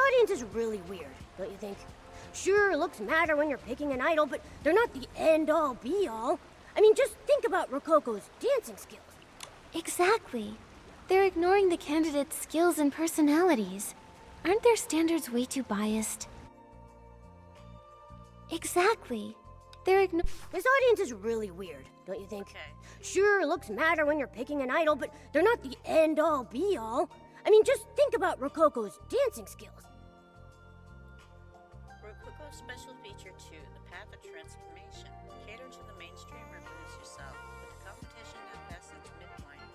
audience is really weird, don't you think? Sure, looks matter when you're picking an idol, but they're not the end-all, be-all. I mean, just think about Rococo's dancing skills. Exactly. They're ignoring the candidates' skills and personalities. Aren't their standards way too biased? Exactly. This audience is really weird, don't you think? Okay. Sure, looks matter when you're picking an idol, but they're not the end-all, be-all. I mean, just think about Rococo's dancing skills. Rococo Special Feature 2, The Path of Transformation. Cater to the mainstream or lose yourself, with the competition now past its midpoint.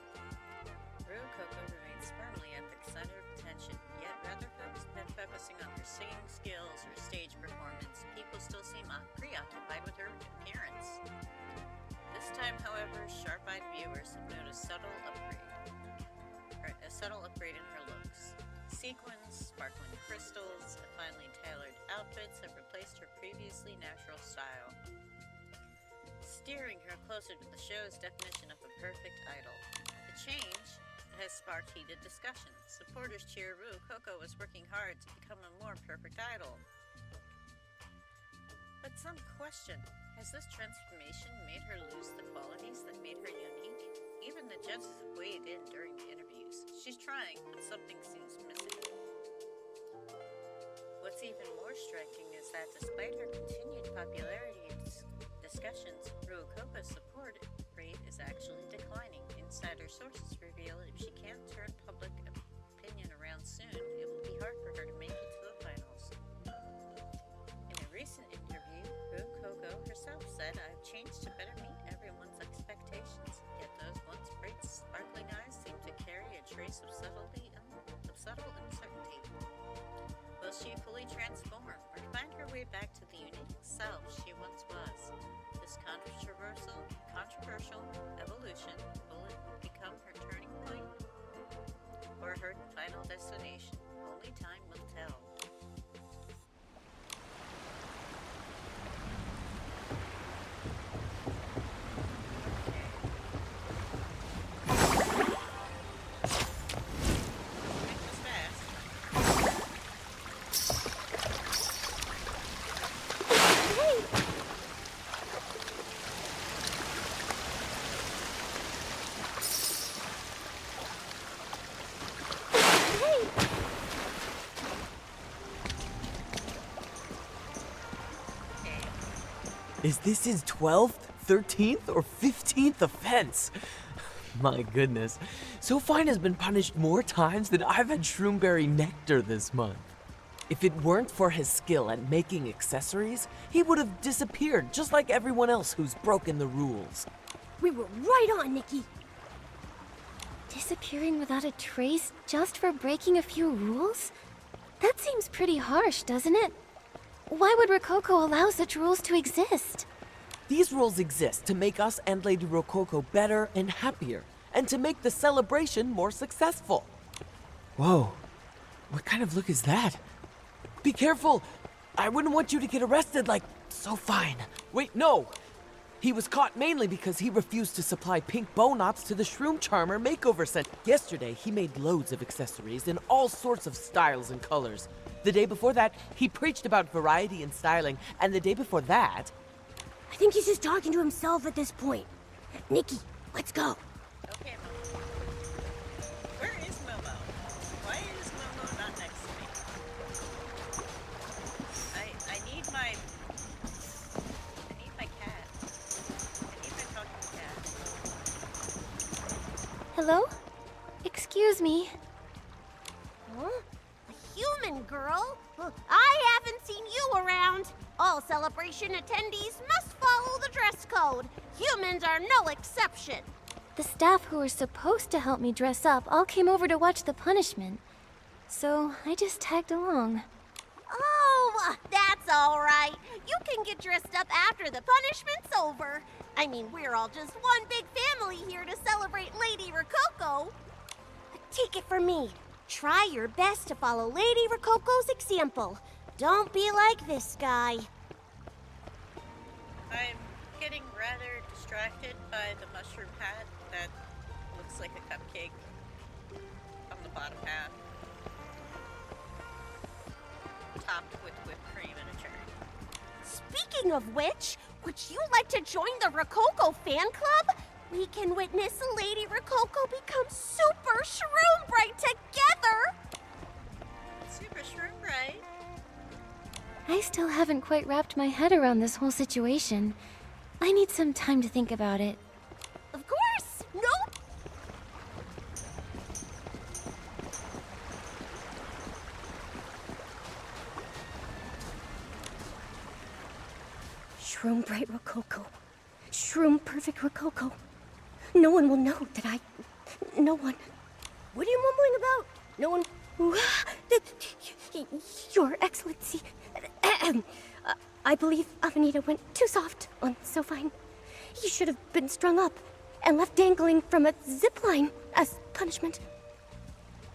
Rococo remains firmly at the center of attention, yet rather than focusing on her singing skills or stage performance, people still seem preoccupied with her appearance. This time, however, sharp-eyed viewers have noticed a subtle upgrade in her looks. Sequins, sparkling crystals, and finely tailored outfits have replaced her previously natural style, steering her closer to the show's definition of a perfect idol. The change has sparked heated discussion. Supporters cheer Rococo is working hard to become a more perfect idol. But some question, has this transformation made her lose the qualities that made her unique? Even the judges have weighed in during the interviews. She's trying, but something seems missing. What's even more striking is that despite her continued popularity in discussions, Rococo's support rate is actually declining. Insider sources reveal if she can't turn public opinion around soon, it will be hard for her to make it to the finals. In a recent interview, Rococo herself said, "I've changed to better meet everyone's expectations, yet those once bright, sparkling eyes seem to carry a trace of subtle uncertainty. Will she fully transform or find her way back to the unique self she once was? This controversial evolution, will it become her turning point or her final destination? Only time will tell." Is this his 12th, 13th, or 15th offense? My goodness. So Fine has been punished more times than I've had Shroomberry Nectar this month. If it weren't for his skill at making accessories, he would have disappeared just like everyone else who's broken the rules. We were right on, Nikki. Disappearing without a trace just for breaking a few rules? That seems pretty harsh, doesn't it? Why would Rococo allow such rules to exist? These rules exist to make us and Lady Rococo better and happier, and to make the celebration more successful. Whoa, what kind of look is that? Be careful! I wouldn't want you to get arrested like So Fine. Wait, no! He was caught mainly because he refused to supply pink bow knots to the Shroom Charmer makeover center. Yesterday, he made loads of accessories in all sorts of styles and colors. The day before that, he preached about variety and styling, and the day before that... I think he's just talking to himself at this point. Nikki, let's go. Okay, Momo. Where is Momo? Why is Momo not next to me? I need my cat. I need my talking cat. Hello? Excuse me. Huh? A human girl? I haven't seen you around. All celebration attendees must follow the dress code. Humans are no exception. The staff who were supposed to help me dress up all came over to watch the punishment. So I just tagged along. Oh, that's all right. You can get dressed up after the punishment's over. I mean, we're all just one big family here to celebrate Lady Rococo. Take it from me. Try your best to follow Lady Rococo's example. Don't be like this guy. I'm getting rather distracted by the mushroom hat that looks like a cupcake on the bottom half. topped with whipped cream and a cherry. Speaking of which, would you like to join the Rococo fan club? We can witness Lady Rococo become super shroom bright together! Super shroom bright. I still haven't quite wrapped my head around this whole situation. I need some time to think about it. Of course! Nope! Shroom Bright Rococo. Shroom Perfect Rococo. No one will know that I... No one. What are you mumbling about? No one... Your Excellency. I believe Avenida went too soft on Sofine. He should have been strung up and left dangling from a zip line as punishment.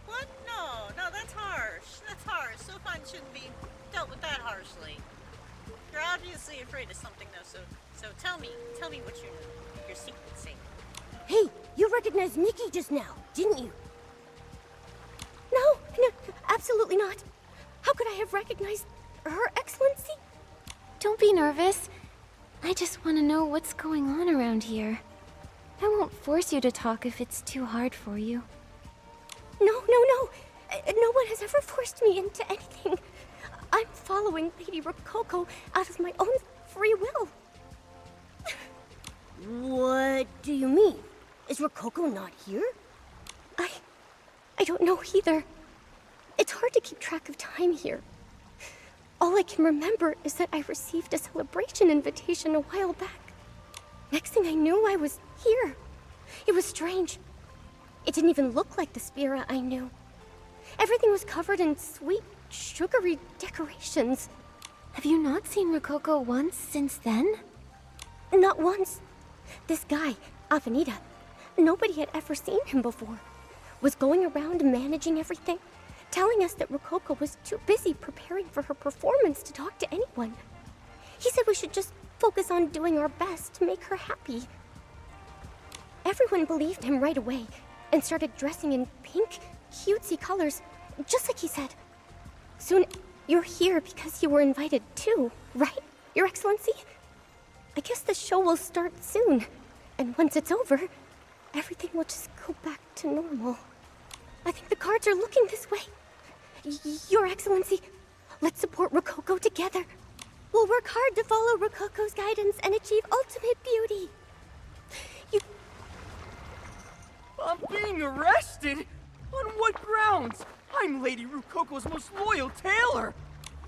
What? No, that's harsh. That's harsh. Sofine shouldn't be dealt with that harshly. You're obviously afraid of something, though, so tell me what your secret say. Hey, you recognized Nikki just now, didn't you? No, absolutely not. How could I have recognized Her Excellency? Don't be nervous. I just want to know what's going on around here. I won't force you to talk if it's too hard for you. No. No one has ever forced me into anything. I'm following Lady Rococo out of my own free will. What do you mean? Is Rococo not here? I don't know either. It's hard to keep track of time here. All I can remember is that I received a celebration invitation a while back. Next thing I knew, I was here. It was strange. It didn't even look like the Spira I knew. Everything was covered in sweet, sugary decorations. Have you not seen Rococo once since then? Not once. This guy, Avenida, nobody had ever seen him before, was going around managing everything, telling us that Rococo was too busy preparing for her performance to talk to anyone. He said we should just focus on doing our best to make her happy. Everyone believed him right away and started dressing in pink, cutesy colors, just like he said. Soon, you're here because you were invited too, right, Your Excellency? I guess the show will start soon, and once it's over, everything will just go back to normal. I think the cards are looking this way. Your Excellency, let's support Rococo together. We'll work hard to follow Rococo's guidance and achieve ultimate beauty. I'm being arrested? On what grounds? I'm Lady Rococo's most loyal tailor!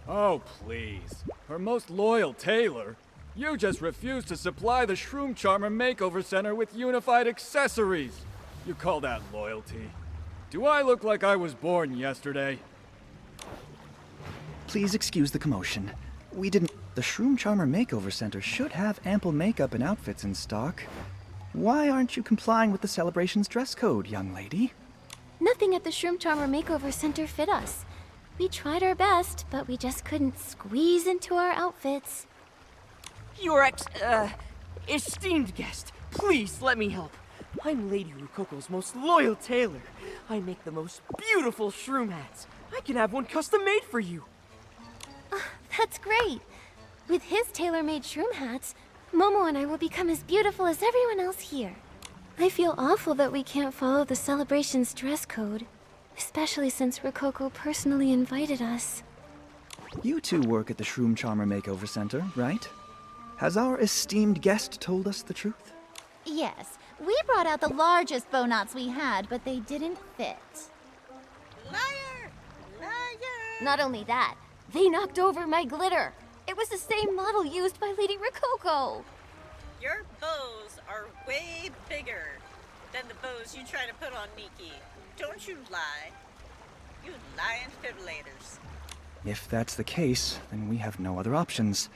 Oh, please. Her most loyal tailor? You just refused to supply the Shroom Charmer Makeover Center with unified accessories. You call that loyalty? Do I look like I was born yesterday? Please excuse the commotion. We didn't... The Shroom Charmer Makeover Center should have ample makeup and outfits in stock. Why aren't you complying with the celebration's dress code, young lady? Nothing at the Shroom Charmer Makeover Center fit us. We tried our best, but we just couldn't squeeze into our outfits. Your esteemed guest, please let me help. I'm Lady Rococo's most loyal tailor. I make the most beautiful shroom hats. I can have one custom made for you. That's great. With his tailor-made shroom hats, Momo and I will become as beautiful as everyone else here. I feel awful that we can't follow the celebration's dress code, especially since Rococo personally invited us. You two work at the Shroom Charmer Makeover Center, right? Has our esteemed guest told us the truth? Yes, we brought out the largest bow knots we had, but they didn't fit. Liar! Liar! Not only that, they knocked over my glitter. It was the same model used by Lady Rococo. Your bows are way bigger than the bows you try to put on Nikki. Don't you lie. You lying fibrillators. If that's the case, then we have no other options.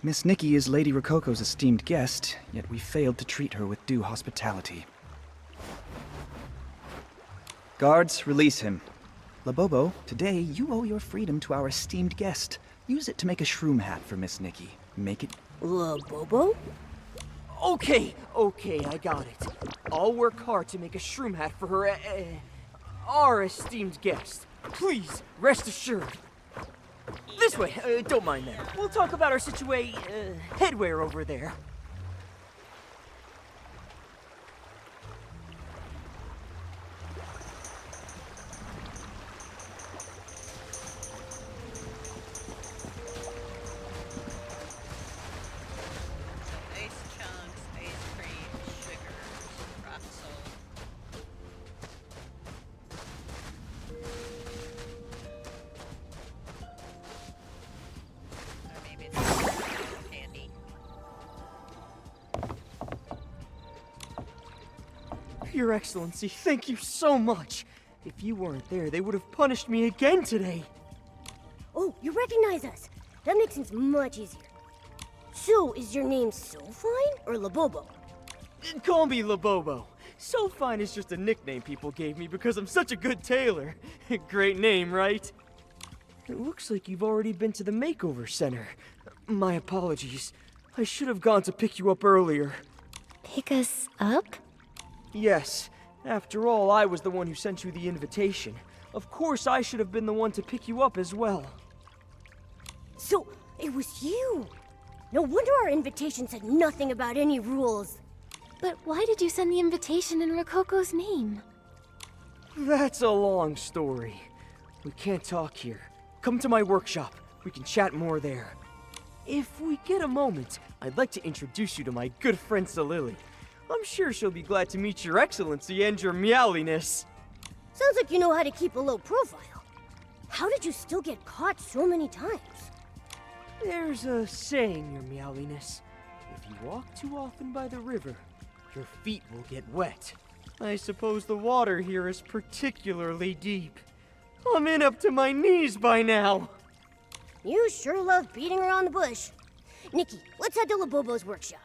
Miss Nikki is Lady Rococo's esteemed guest, yet we failed to treat her with due hospitality. Guards, release him. Labobo, today you owe your freedom to our esteemed guest. Use it to make a shroom hat for Miss Nikki. Make it... Bobo? Okay, I got it. I'll work hard to make a shroom hat for her, our esteemed guest. Please, rest assured. this way. Don't mind them. We'll talk about our headwear over there. Ice chunks, ice cream, sugars, rock salt. Or maybe it's candy. Your Excellency, thank you so much. If you weren't there, they would have punished me again today. Oh, you recognize us. That makes things much easier. So, is your name Sofine or Labobo? Call me Labobo. So Fine is just a nickname people gave me because I'm such a good tailor. Great name, right? It looks like you've already been to the makeover center. My apologies. I should have gone to pick you up earlier. Pick us up? Yes. After all, I was the one who sent you the invitation. Of course, I should have been the one to pick you up as well. So, it was you. No wonder our invitation said nothing about any rules. But why did you send the invitation in Rococo's name? That's a long story. We can't talk here. Come to my workshop. We can chat more there. If we get a moment, I'd like to introduce you to my good friend Salili. I'm sure she'll be glad to meet your Excellency and your meowliness. Sounds like you know how to keep a low profile. How did you still get caught so many times? There's a saying, your meowliness. If you walk too often by the river, your feet will get wet. I suppose the water here is particularly deep. I'm in up to my knees by now. You sure love beating around the bush. Nikki, let's head to Labobo's workshop.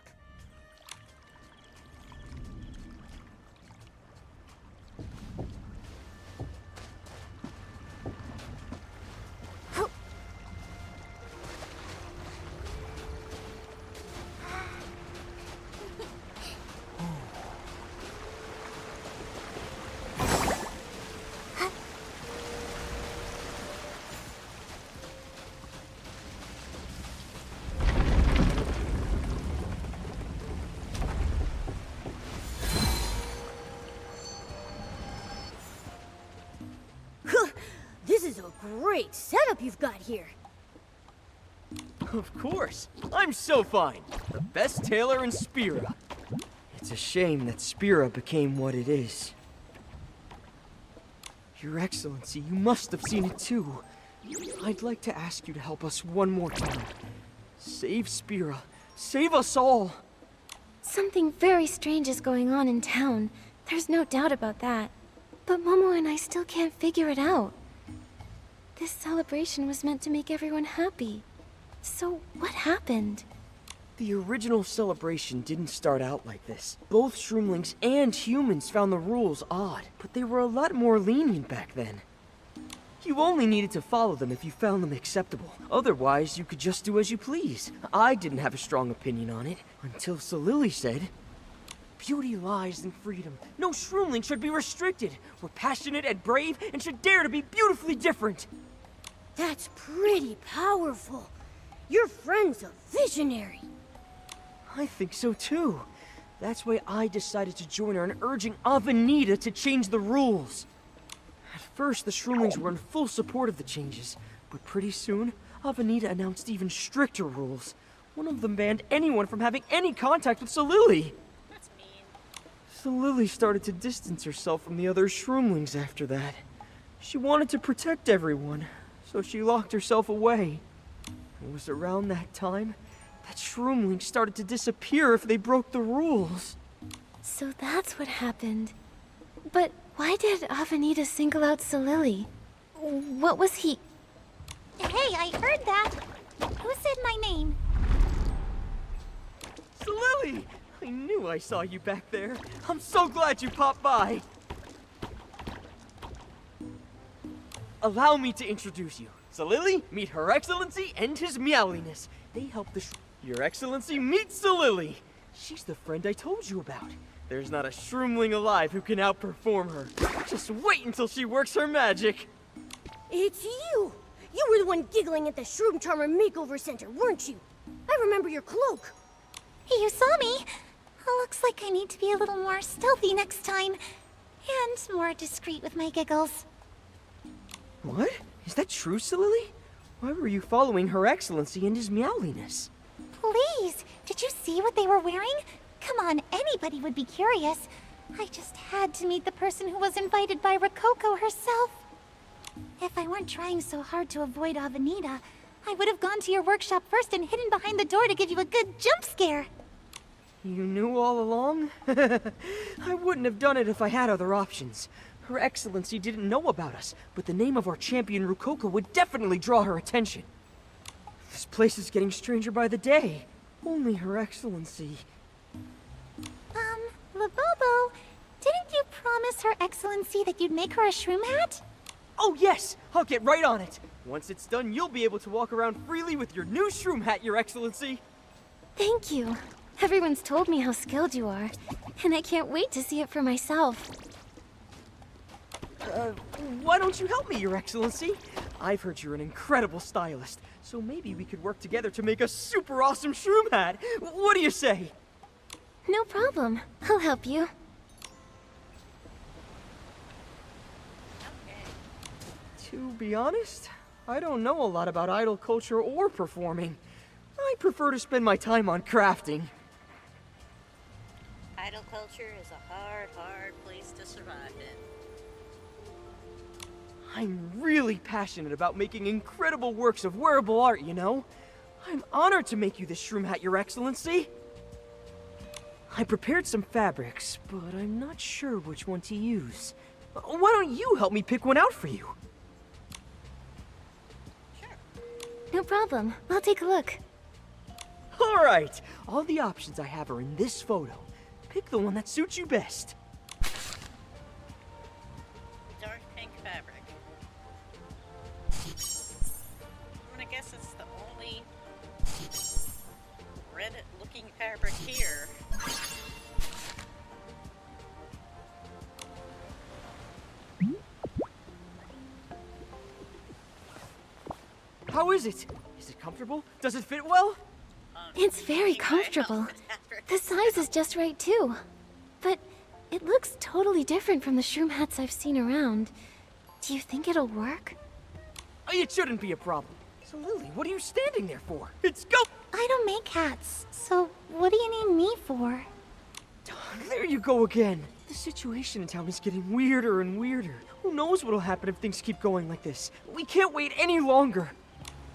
This is a great setup you've got here. Of course. I'm so fine. The best tailor in Spira. It's a shame that Spira became what it is. Your Excellency, you must have seen it too. I'd like to ask you to help us one more time. Save Spira. Save us all. Something very strange is going on in town. There's no doubt about that. But Momo and I still can't figure it out. This celebration was meant to make everyone happy. So, what happened? The original celebration didn't start out like this. Both Shroomlings and humans found the rules odd, but they were a lot more lenient back then. You only needed to follow them if you found them acceptable. Otherwise, you could just do as you please. I didn't have a strong opinion on it, until Salili said, "Beauty lies in freedom. No Shroomling should be restricted. We're passionate and brave and should dare to be beautifully different." That's pretty powerful. Your friend's a visionary. I think so too. That's why I decided to join her in urging Avenida to change the rules. At first, the Shroomlings were in full support of the changes, but pretty soon, Avenida announced even stricter rules. One of them banned anyone from having any contact with Salili. That's mean. Salili started to distance herself from the other Shroomlings after that. She wanted to protect everyone, so she locked herself away. It was around that time that Shroomlings started to disappear if they broke the rules. So that's what happened. But why did Avenida single out Salili? What was he... Hey, I heard that. Who said my name? Salili! I knew I saw you back there. I'm so glad you popped by. Allow me to introduce you. Salili, meet Her Excellency and His Meowliness. They help the Your Excellency, meet Salili. She's the friend I told you about. There's not a Shroomling alive who can outperform her. Just wait until she works her magic. It's you! You were the one giggling at the Shroom Charmer Makeover Center, weren't you? I remember your cloak. You saw me. Looks like I need to be a little more stealthy next time. And more discreet with my giggles. What? Is that true, Silily? Why were you following Her Excellency and his meowliness? Please, did you see what they were wearing? Come on, anybody would be curious. I just had to meet the person who was invited by Rococo herself. If I weren't trying so hard to avoid Avenida, I would have gone to your workshop first and hidden behind the door to give you a good jump scare. You knew all along? I wouldn't have done it if I had other options. Her Excellency didn't know about us, but the name of our champion Rococo would definitely draw her attention. This place is getting stranger by the day. Only Her Excellency. Labobo, didn't you promise Her Excellency that you'd make her a shroom hat? Oh yes! I'll get right on it! Once it's done, you'll be able to walk around freely with your new shroom hat, Your Excellency! Thank you. Everyone's told me how skilled you are, and I can't wait to see it for myself. Why don't you help me, Your Excellency? I've heard you're an incredible stylist, so maybe we could work together to make a super awesome shroom hat! What do you say? No problem. I'll help you. To be honest, I don't know a lot about idol culture or performing. I prefer to spend my time on crafting. Idol culture is a hard, hard place to survive in. I'm really passionate about making incredible works of wearable art, you know? I'm honored to make you this shroom hat, Your Excellency. I prepared some fabrics, but I'm not sure which one to use. Why don't you help me pick one out for you? No problem. I'll take a look. All right, all the options I have are in this photo. Pick the one that suits you best. Dark pink fabric. I'm gonna guess it's the only red-looking fabric here. How is it? Is it comfortable? Does it fit well? It's very comfortable. The size is just right, too. But it looks totally different from the shroom hats I've seen around. Do you think it'll work? It shouldn't be a problem. So, Lily, what are you standing there for? It's go! I don't make hats, so what do you need me for? There you go again. The situation in town is getting weirder and weirder. Who knows what'll happen if things keep going like this? We can't wait any longer.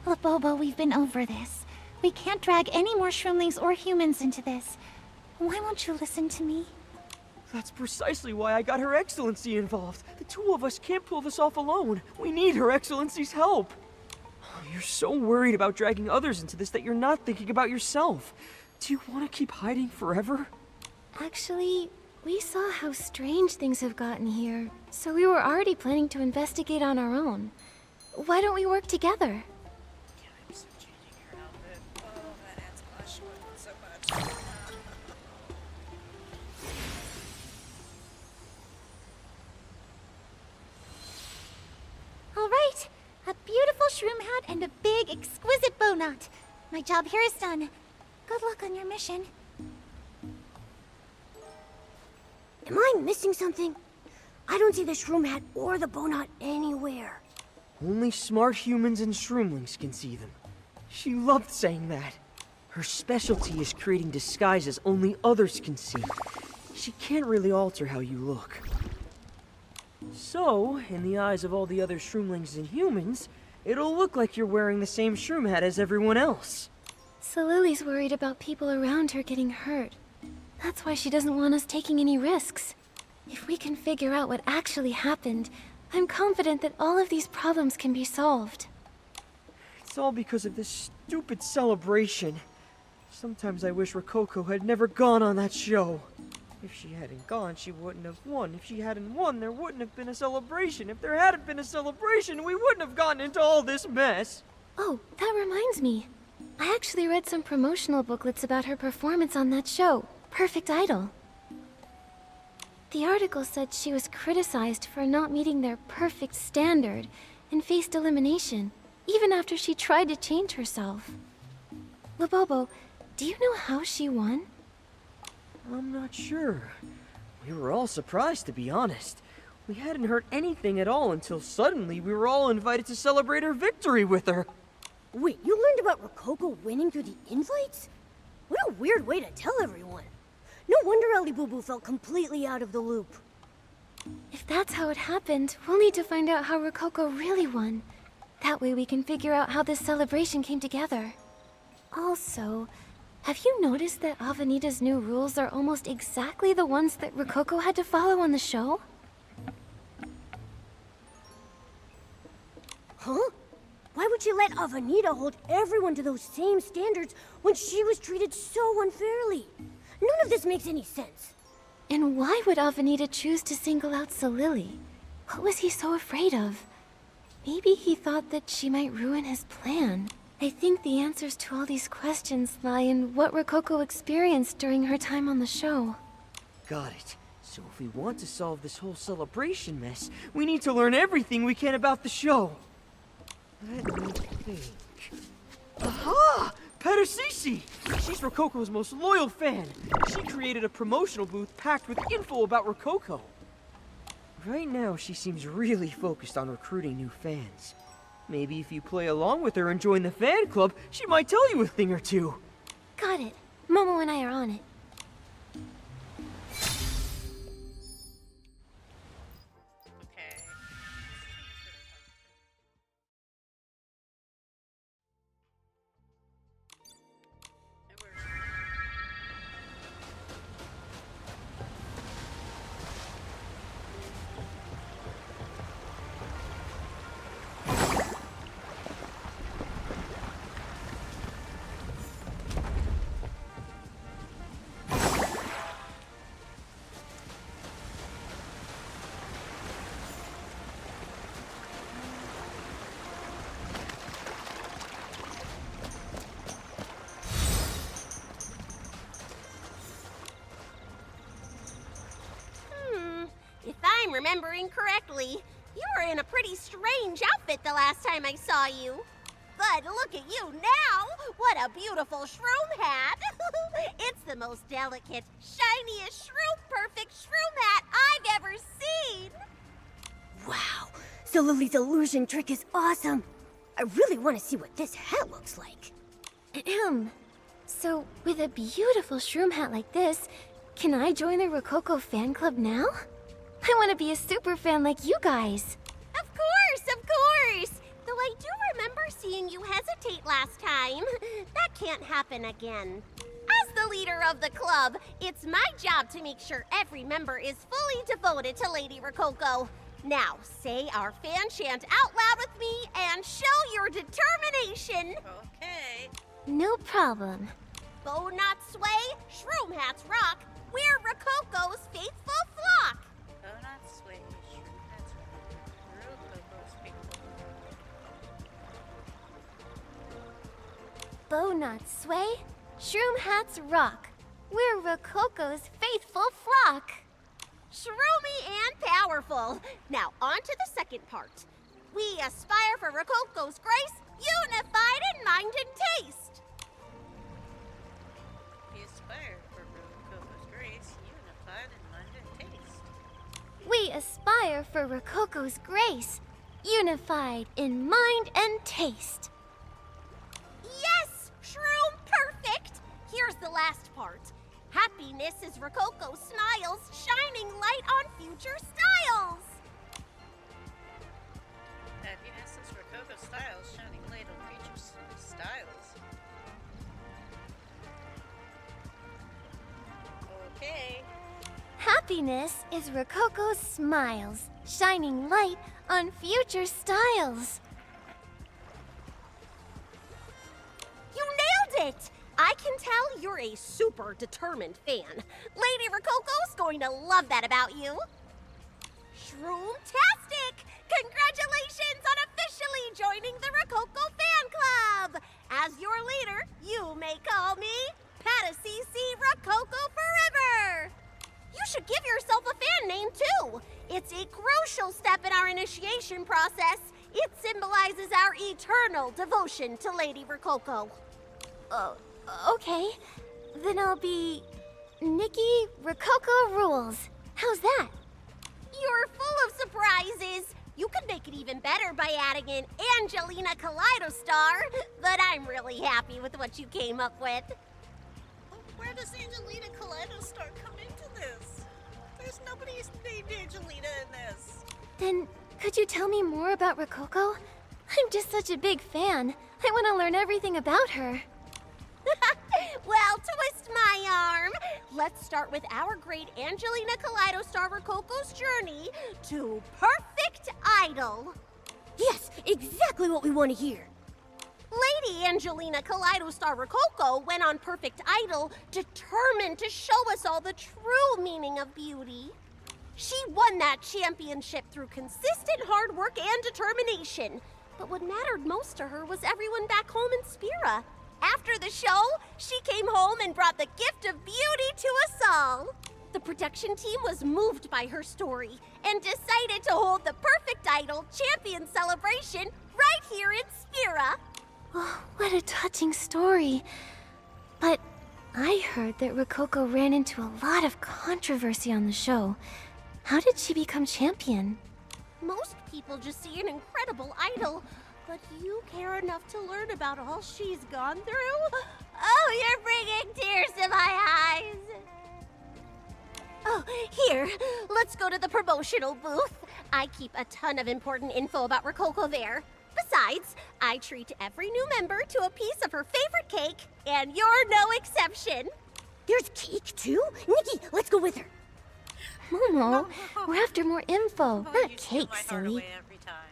Labobo, we've been over this. We can't drag any more shroomlings or humans into this. Why won't you listen to me? That's precisely why I got Her Excellency involved. The two of us can't pull this off alone. We need Her Excellency's help. You're so worried about dragging others into this that you're not thinking about yourself. Do you want to keep hiding forever? Actually, we saw how strange things have gotten here, so we were already planning to investigate on our own. Why don't we work together? I'm so changing your outfit. Oh, that adds blush with it so much. All right, a beautiful shroom hat and a big, exquisite bow knot. My job here is done. Good luck on your mission. Am I missing something? I don't see the shroom hat or the bow knot anywhere. Only smart humans and shroomlings can see them. She loved saying that. Her specialty is creating disguises only others can see. She can't really alter how you look. So, in the eyes of all the other shroomlings and humans, it'll look like you're wearing the same shroom hat as everyone else. So Lily's worried about people around her getting hurt. That's why she doesn't want us taking any risks. If we can figure out what actually happened, I'm confident that all of these problems can be solved. It's all because of this stupid celebration. Sometimes I wish Rococo had never gone on that show. If she hadn't gone, she wouldn't have won. If she hadn't won, there wouldn't have been a celebration. If there hadn't been a celebration, we wouldn't have gotten into all this mess. Oh, that reminds me. I actually read some promotional booklets about her performance on that show, Perfect Idol. The article said she was criticized for not meeting their perfect standard and faced elimination. even after she tried to change herself. Labobo, do you know how she won? I'm not sure. We were all surprised, to be honest. We hadn't heard anything at all until suddenly we were all invited to celebrate her victory with her. Wait, you learned about Rococo winning through the invites? What a weird way to tell everyone. No wonder Ellie Boo Boo felt completely out of the loop. If that's how it happened, we'll need to find out how Rococo really won. That way we can figure out how this celebration came together. Also, have you noticed that Avenita's new rules are almost exactly the ones that Rococo had to follow on the show? Huh? Why would you let Avenida hold everyone to those same standards when she was treated so unfairly? None of this makes any sense. And why would Avenida choose to single out Solili? What was he so afraid of? Maybe he thought that she might ruin his plan. I think the answers to all these questions lie in what Rococo experienced during her time on the show. Got it. So if we want to solve this whole celebration mess, we need to learn everything we can about the show. Let me think. Aha! Pedersisi! She's Rococo's most loyal fan. She created a promotional booth packed with info about Rococo. Right now, she seems really focused on recruiting new fans. Maybe if you play along with her and join the fan club, she might tell you a thing or two. Got it. Momo and I are on it. Okay. And where's If I'm remembering correctly, you were in a pretty strange outfit the last time I saw you. But look at you now! What a beautiful shroom hat! It's the most delicate, shiniest, shroom-perfect shroom hat I've ever seen! Wow, so Lily's illusion trick is awesome. I really want to see what this hat looks like. Ahem. So, with a beautiful shroom hat like this, can I join the Rococo fan club now? I want to be a super fan like you guys. Of course, of course! Though I do remember seeing you hesitate last time. That can't happen again. As the leader of the club, it's my job to make sure every member is fully devoted to Lady Rococo. Now, say our fan chant out loud with me and show your determination. okay? No problem. Bow not sway, shroom hats rock. We're Rococo's faithful flock. Oh, not sway. Shroom hats Rococo's faithful. Bow not sway, shroom hats rock. We're Rococo's faithful flock. Shroomy and powerful. Now, on to the second part. We aspire for Rococo's grace, unified in mind and taste. We aspire for Rococo's grace, unified in mind and taste. We aspire for Rococo's grace, unified in mind and taste. Yes, Shroom perfect. Here's the last part. Happiness is Rococo's smiles, shining light on future styles. Happiness is Rococo's styles, shining light on future styles. Okay. Happiness is Rococo's smiles, shining light on future styles. You nailed it! I can tell you're a super determined fan. Lady Rococo's going to love that about you. Shroom-tastic! Congratulations on officially joining the Rococo fan club! As your leader, you may call me pt2 Rococo forever! You should give yourself a fan name, too. It's a crucial step in our initiation process. It symbolizes our eternal devotion to Lady Rococo. Oh, okay. Then I'll be Nikki Rococo Rules. How's that? You're full of surprises. You could make it even better by adding in Angelina Kaleidostar, but I'm really happy with what you came up with. Where does Angelina Kaleidostar come into this? There's nobody named Angelina in this. Then could you tell me more about Rococo? I'm just such a big fan. I want to learn everything about her. Well, twist my arm. Let's start with our great Angelina Kaleidostar Rococo's journey to Perfect Idol. Yes, exactly what we want to hear. Lady Angelina Kaleidostar Rococo went on Perfect Idol determined to show us all the true meaning of beauty. She won that championship through consistent hard work and determination. But what mattered most to her was everyone back home in Spira. After the show, she came home and brought the gift of beauty to us all. The production team was moved by her story and decided to hold the Perfect Idol Champion celebration right here in Spira. Oh, what a touching story. But I heard that Rococo ran into a lot of controversy on the show. How did she become champion? Most people just see an incredible idol, but you care enough to learn about all she's gone through? Oh, you're bringing tears to my eyes. Oh, here, let's go to the promotional booth. I keep a ton of important info about Rococo there. Besides, I treat every new member to a piece of her favorite cake, and you're no exception. There's cake too? Nikki, let's go with her. Momo, we're after more info, Oh, not you steal cake, my heart silly. away every time.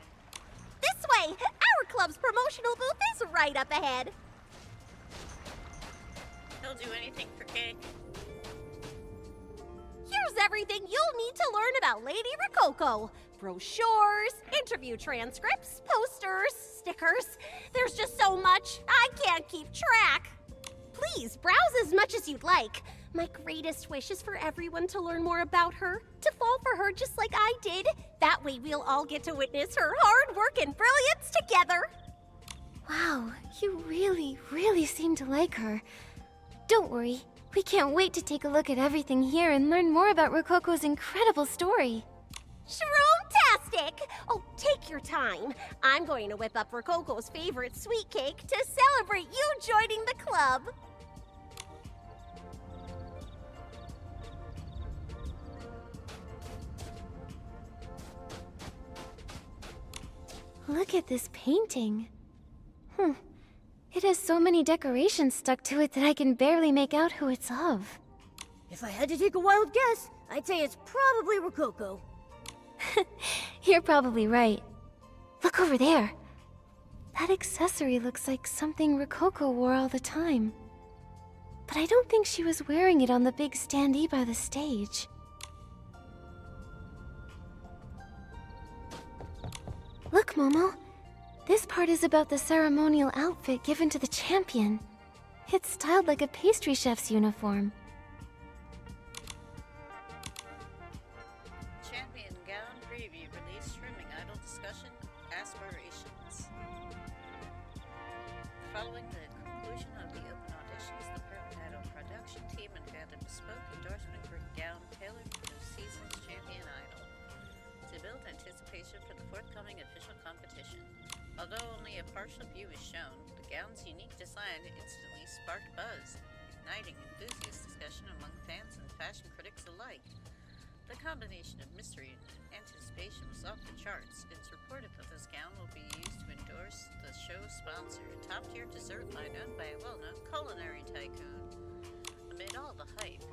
This way, our club's promotional booth is right up ahead. He'll do anything for cake. Here's everything you'll need to learn about Lady Rococo. Brochures, interview transcripts, posters, stickers. There's just so much, I can't keep track. Please, browse as much as you'd like. My greatest wish is for everyone to learn more about her, to fall for her just like I did. That way we'll all get to witness her hard work and brilliance together. Wow, you really seem to like her. Don't worry, we can't wait to take a look at everything here and learn more about Rococo's incredible story. Shroom-tastic! Oh, take your time. I'm going to whip up Rococo's favorite sweet cake to celebrate you joining the club. Look at this painting. It has so many decorations stuck to it that I can barely make out who it's of. If I had to take a wild guess, I'd say it's probably Rococo. You're probably right. Look over there. That accessory looks like something Rococo wore all the time. But I don't think she was wearing it on the big standee by the stage. Look, Momo. This part is about the ceremonial outfit given to the champion. It's styled like a pastry chef's uniform. Champion gown preview release streaming idol discussion aspirations. Following the conclusion of the open auditions, the Perfect Idol production team unveiled a bespoke endorsement for gown tailored for the season's champion idol to build anticipation for the forthcoming official competition. Although only a partial view is shown, the gown's unique design instantly sparked buzz, igniting enthusiast discussion among fans and fashion critics alike. The combination of mystery and anticipation was off the charts. It's reported that this gown will be used to endorse the show's sponsor, a top-tier dessert line owned by a well-known culinary tycoon. Amid all the hype,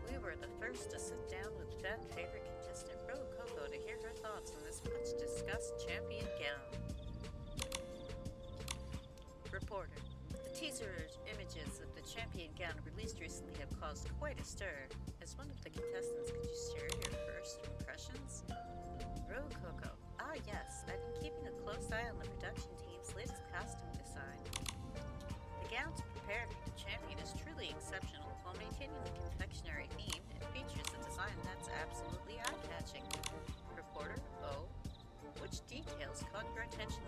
we were the first to sit down with fan favorite contestant Rococo to hear her thoughts on this much-discussed champion gown. Reporter. The teaser images of the champion gown released recently have caused quite a stir. As one of the contestants, could you share your first impressions? Rococo. Ah yes, I've been keeping a close eye on the production team's latest costume design. The gowns prepared for the champion is truly exceptional while maintaining the confectionery theme and features a design that's absolutely eye-catching. Reporter. Oh. Which details caught your attention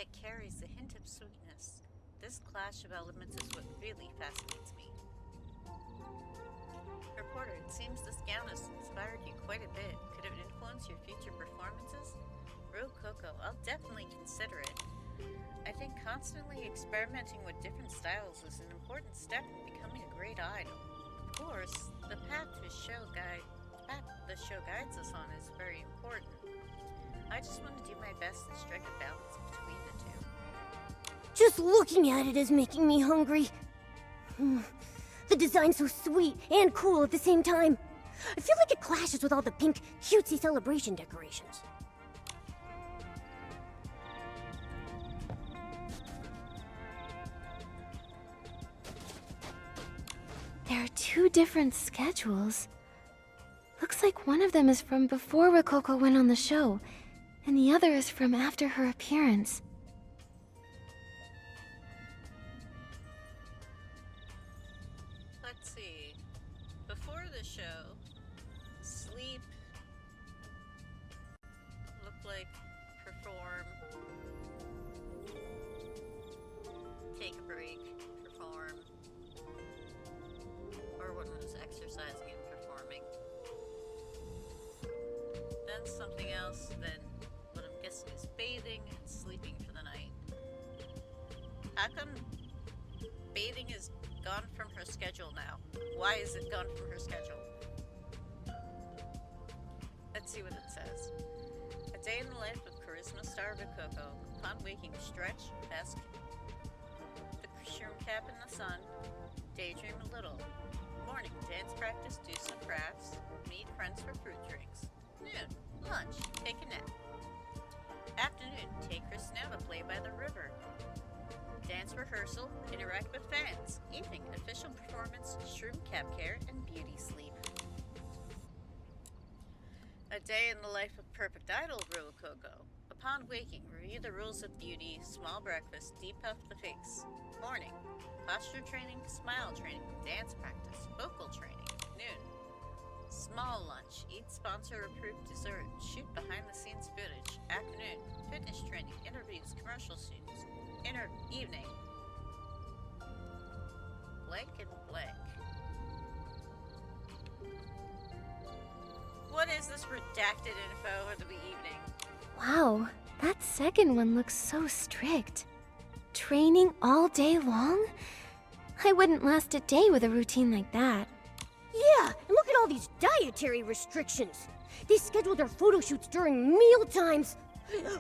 yet carries a hint of sweetness. This clash of elements is what really fascinates me. Reporter, it seems this gown has inspired you quite a bit. Could it influence your future performances? Rococo, I'll definitely consider it. I think constantly experimenting with different styles is an important step in becoming a great idol. Of course, the path the show guides us on is very important. I just want to do my best to strike a balance between the two. Just looking at it is making me hungry. The design's so sweet and cool at the same time. I feel like it clashes with all the pink, cutesy celebration decorations. There are 2 different schedules. Looks like one of them is from before Rococo went on the show, and the other is from after her appearance. Let's see. Before the show, sleep, look like perform, take a break, perform, or one was exercising and performing. Then something else, then what I'm guessing is bathing and sleeping for the night. How come bathing is gone from her schedule now? Why is it gone from her schedule? Let's see what it says. A day in the life of charisma star Rococo. Upon waking, stretch, bask the shroom cap in the sun, daydream a little. Morning, dance practice, do some crafts, meet friends for fruit drinks. Noon, lunch, take a nap. Afternoon, take her snow to play by the river. Dance rehearsal, interact with fans. Evening, official performance, shroom cap care, and beauty sleep. A day in the life of perfect idol Rococo. Upon waking, review the rules of beauty, small breakfast, depuff the face. Morning, posture training, smile training, dance practice, vocal training. Noon, small lunch, eat sponsor-approved dessert, shoot behind-the-scenes footage. Afternoon, fitness training, interviews, commercial shoots. Evening, blank and blank. What is this redacted info of the evening? Wow, that second one looks so strict. Training all day long? I wouldn't last a day with a routine like that. Yeah, and look at all these dietary restrictions. They scheduled their photo shoots during meal times.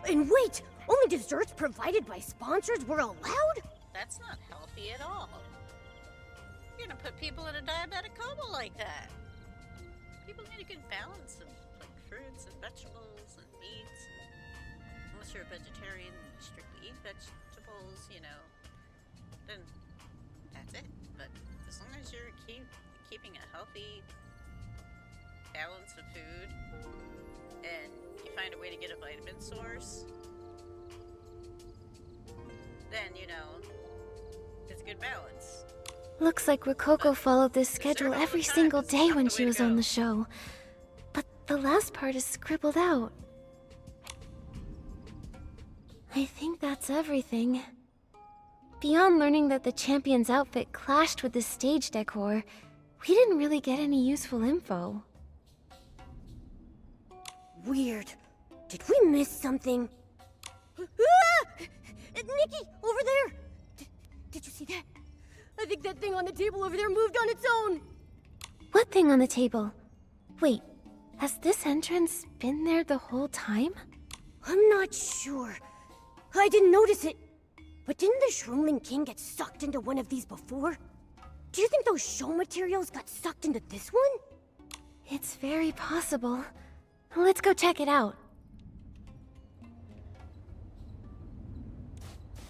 And wait, only desserts provided by sponsors were allowed? That's not healthy at all. You're gonna put people in a diabetic coma like that. People need a good balance of like fruits and vegetables and meats. Unless you're a vegetarian and strictly eat vegetables, you know, then that's it. But as long as you're keeping a healthy balance of food and you find a way to get a vitamin source, then, you know, it's a good balance. Looks like Rococo followed this schedule every single day when she was on the show. But the last part is scribbled out. I think that's everything. Beyond learning that the champion's outfit clashed with the stage decor, we didn't really get any useful info. Weird. Did we miss something? Ah! Nikki, over there! Did you see that? I think that thing on the table over there moved on its own! What thing on the table? Wait, has this entrance been there the whole time? I'm not sure. I didn't notice it. But didn't the Shroomling King get sucked into one of these before? Do you think those show materials got sucked into this one? It's very possible. Let's go check it out.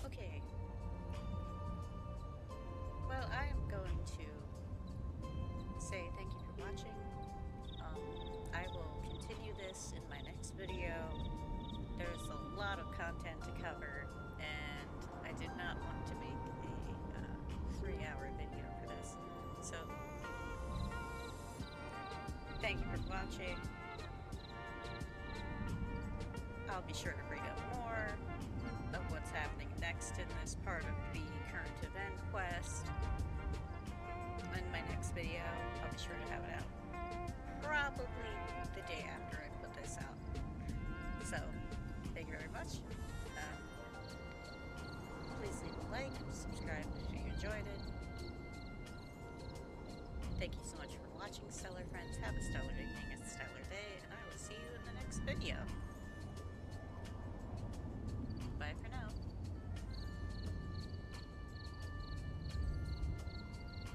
Okay. Well, I am going to say thank you for watching. I will continue this in my next video. There's a lot of content to cover, and I did not want to make a 3-hour video for this. So, thank you for watching. I'll be sure to bring up more of what what's happening next in this part of the current event quest in my next video. I'll be sure to have it out probably the day after I put this out. So, thank you very much. Please leave a like, subscribe if you enjoyed it. Thank you so much for watching, Stellar Friends. Have a stellar evening, a stellar day, and I will see you in the next video.